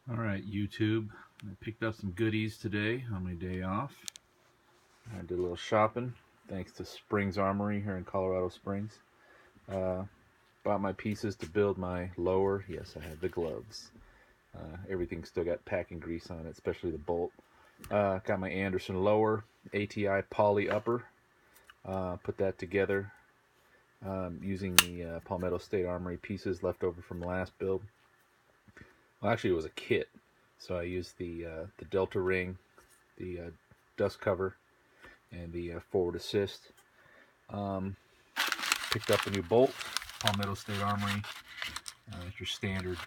Alright, YouTube. I picked up some goodies today on my day off. I did a little shopping thanks to Springs Armory here in Colorado Springs. Uh, Bought my pieces to build my lower. Yes, I have the gloves. Everything's still got packing grease on it, especially the bolt. Got my Anderson lower, ATI poly upper. Put that together using the Palmetto State Armory pieces left over from the last build. Well, actually, it was a kit. So I used the Delta ring, the dust cover, and the forward assist. Picked up a new bolt, Palmetto State Armory. It's your standard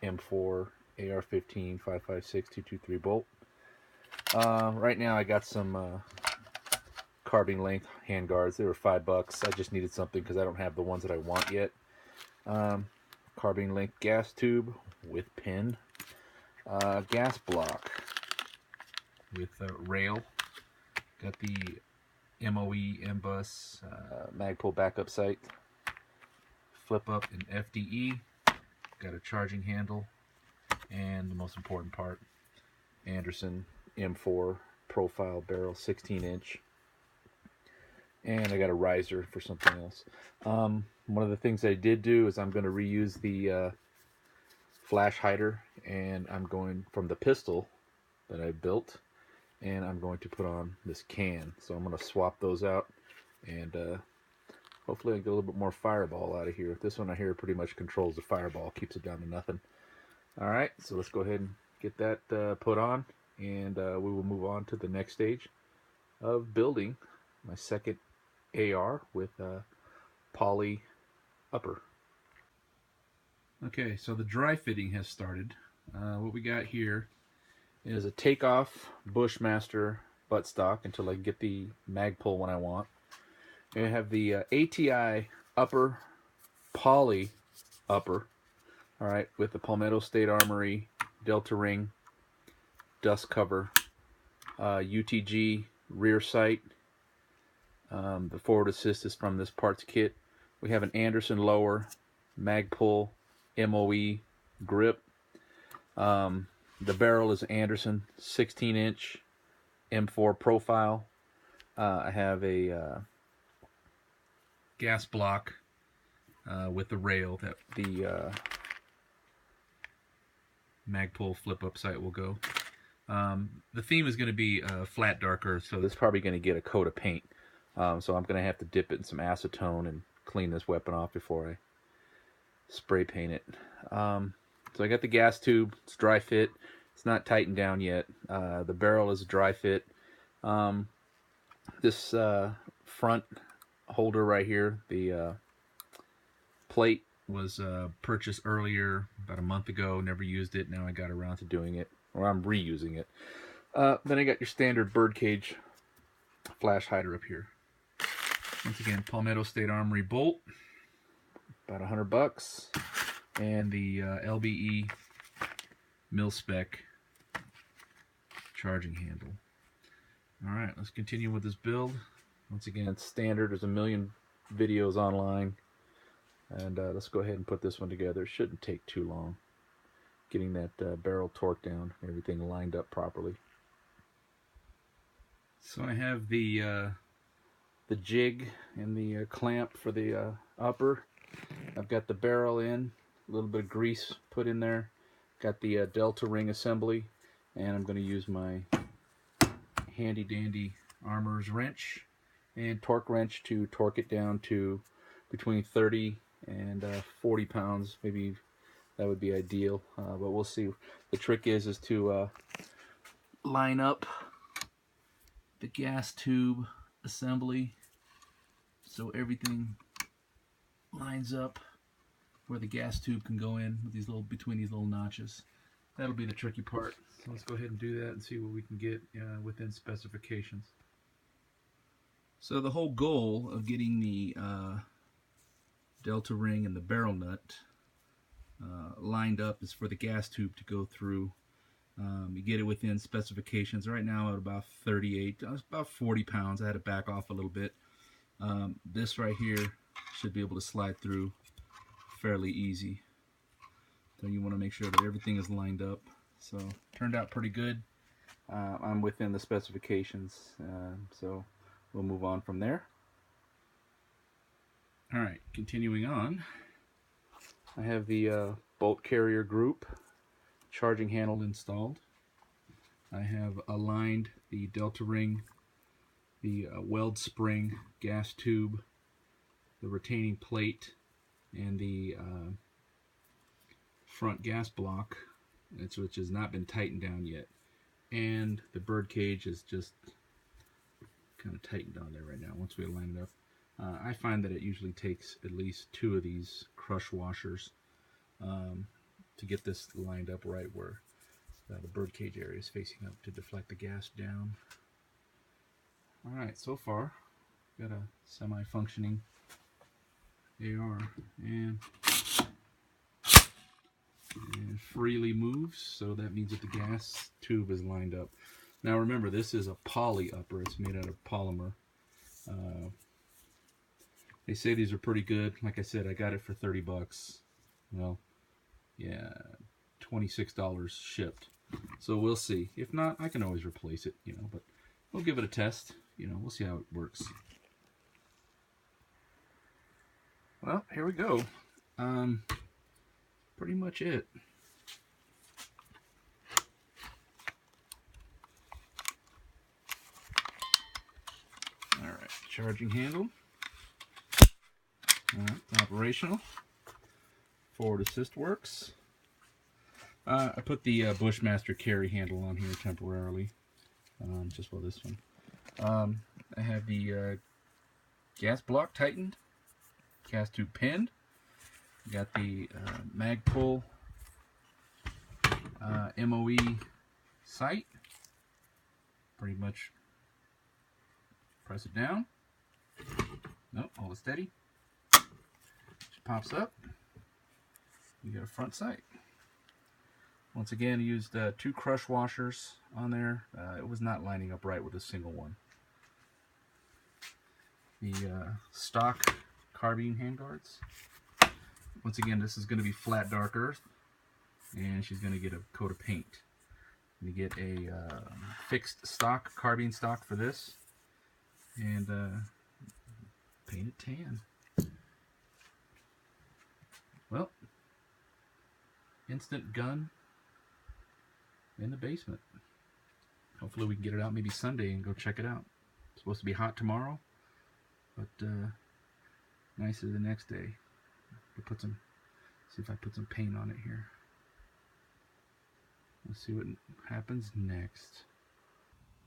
M4 AR-15 5.56 223 bolt. Right now I got some carbine length hand guards. They were $5. I just needed something because I don't have the ones that I want yet. Carbine length gas tube with pin. Gas block with a rail. Got the MOE M-Bus Magpul backup sight. Flip up in FDE. Got a charging handle. And the most important part, Anderson M4 profile barrel, 16-inch. And I got a riser for something else. One of the things I did do is I'm going to reuse the flash hider, and I'm going from the pistol that I built, and I'm going to put on this can. So I'm going to swap those out, and hopefully I get a little bit more fireball out of here. This one I hear pretty much controls the fireball, keeps it down to nothing. Alright, so let's go ahead and get that put on, and we will move on to the next stage of building my second AR with poly upper. Okay, so the dry fitting has started. What we got here is a takeoff Bushmaster buttstock until I can get the Magpul one I want. I have the ATI upper poly upper, all right, with the Palmetto State Armory Delta ring dust cover, UTG rear sight. The forward assist is from this parts kit. We have an Anderson lower, Magpul MOE grip. The barrel is Anderson 16-inch M4 profile. I have a gas block with the rail that the Magpul flip-up sight will go. The theme is going to be flat darker, so this is probably going to get a coat of paint. So I'm going to have to dip it in some acetone and clean this weapon off before I spray paint it. So I got the gas tube. It's dry fit. It's not tightened down yet. The barrel is a dry fit. This front holder right here, the plate was purchased earlier, about a month ago. Never used it. Now I got around to doing it, or I'm reusing it. Then I got your standard birdcage flash hider up here. Once again, Palmetto State Armory bolt, about $100, and the LBE mil-spec charging handle. All right, let's continue with this build. Once again, it's standard. There's a million videos online, and let's go ahead and put this one together. It shouldn't take too long. Getting that barrel torqued down, everything lined up properly. So I have the jig and the clamp for the upper. I've got the barrel in, a little bit of grease put in there. Got the Delta ring assembly, and I'm going to use my handy dandy Armor's wrench and torque wrench to torque it down to between 30 and 40 pounds. Maybe that would be ideal, but we'll see. The trick is to line up the gas tube assembly so everything lines up where the gas tube can go in with these between these little notches. That'll be the tricky part. So let's go ahead and do that and see what we can get within specifications. So the whole goal of getting the Delta ring and the barrel nut lined up is for the gas tube to go through. You get it within specifications. Right now at about 38, about 40 pounds. I had to back off a little bit. This right here should be able to slide through fairly easy. So you want to make sure that everything is lined up. So turned out pretty good. I'm within the specifications, so we'll move on from there. All right, continuing on. I have the bolt carrier group charging handle installed. I have aligned the delta ring, the weld spring, gas tube, the retaining plate, and the front gas block, which has not been tightened down yet. And the bird cage is just kind of tightened on there right now once we line it up. I find that it usually takes at least 2 of these crush washers to get this lined up right where the bird cage area is facing up to deflect the gas down. Alright, so far got a semi-functioning AR, and freely moves, so that means that the gas tube is lined up. Now remember, this is a poly upper. It's made out of polymer. They say these are pretty good. Like I said, I got it for 30 bucks. Well, yeah, $26 shipped. So we'll see. If not, I can always replace it, but we'll give it a test. We'll see how it works. Well, here we go. Pretty much it. All right, charging handle. All right, operational. Forward assist works. I put the Bushmaster carry handle on here temporarily, just for this one. I have the gas block tightened, gas tube pinned. Got the Magpul MOE sight. Pretty much press it down. Nope, hold it steady. It pops up. You got a front sight. Once again, I used 2 crush washers on there. It was not lining up right with a single one. The stock carbine handguards. Once again, this is going to be flat dark earth, and she's going to get a coat of paint. You get a fixed stock, carbine stock for this, and paint it tan. Well, instant gun in the basement. Hopefully we can get it out maybe Sunday and go check it out. It's supposed to be hot tomorrow, but nicer the next day. See if I put some paint on it here. Let's see what happens next.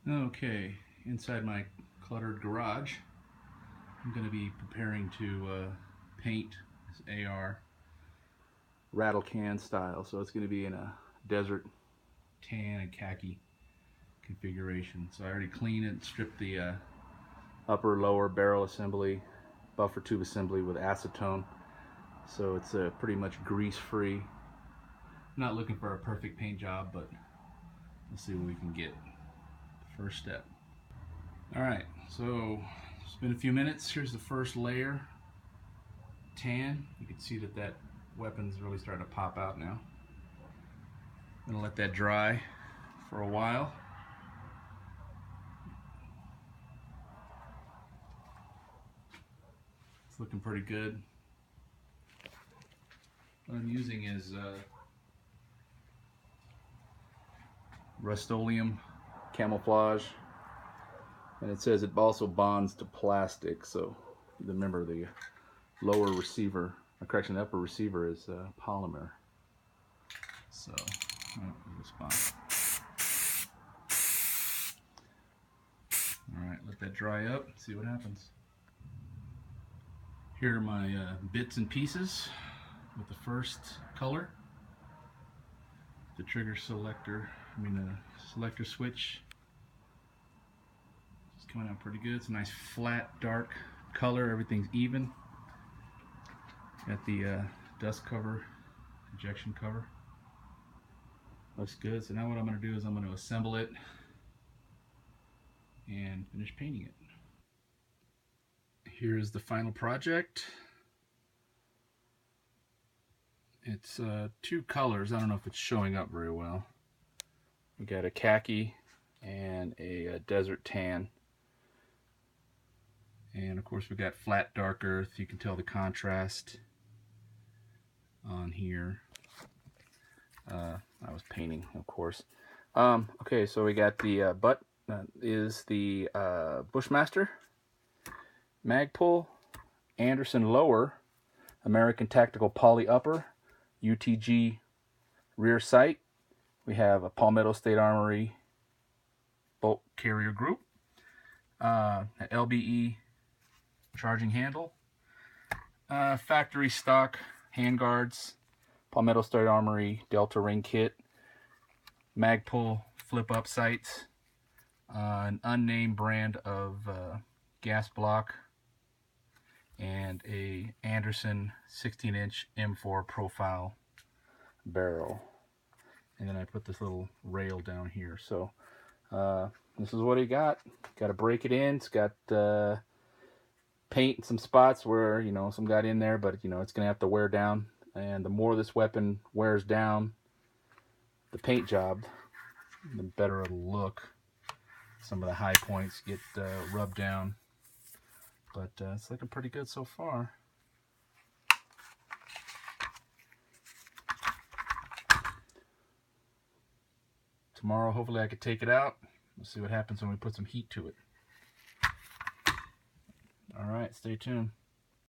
Okay, inside my cluttered garage, I'm going to be preparing to paint this AR rattle can style. So it's going to be in a desert tan and khaki configuration. So I already cleaned it and stripped the upper lower barrel assembly, buffer tube assembly with acetone. So it's pretty much grease free. Not looking for a perfect paint job, but let's see what we can get. First step. Alright, so it's been a few minutes. Here's the first layer. Tan. You can see that weapon's really starting to pop out now. I'm gonna let that dry for a while. It's looking pretty good. What I'm using is Rust-Oleum camouflage, and it says it also bonds to plastic. So remember, the lower receiver, the upper receiver is polymer. So all right, let that dry up. See what happens. Here are my bits and pieces with the first color. The trigger selector, selector switch. It's coming out pretty good. It's a nice flat, dark color. Everything's even. Got the dust cover, ejection cover. Looks good. So now what I'm going to do is I'm going to assemble it and finish painting it. Here's the final project. It's two colors. I don't know if it's showing up very well. We got a khaki and a desert tan. And of course we got flat dark earth. You can tell the contrast on here. I was painting, of course. Okay, so we got the butt is the Bushmaster, Magpul, Anderson lower, American Tactical Poly upper, UTG rear sight. We have a Palmetto State Armory bolt carrier group, an LBE charging handle, factory stock handguards, Palmetto State Armory Delta ring kit, Magpul flip up sights, an unnamed brand of gas block, and a Anderson 16-inch M4 profile barrel. And then I put this little rail down here. So this is what he got. Got to break it in. It's got paint in some spots where, you know, some got in there, but, you know, it's going to have to wear down. And the more this weapon wears down the paint job, the better it'll look. Some of the high points get rubbed down. But it's looking pretty good so far. Tomorrow, hopefully I could take it out. We'll see what happens when we put some heat to it. All right, stay tuned.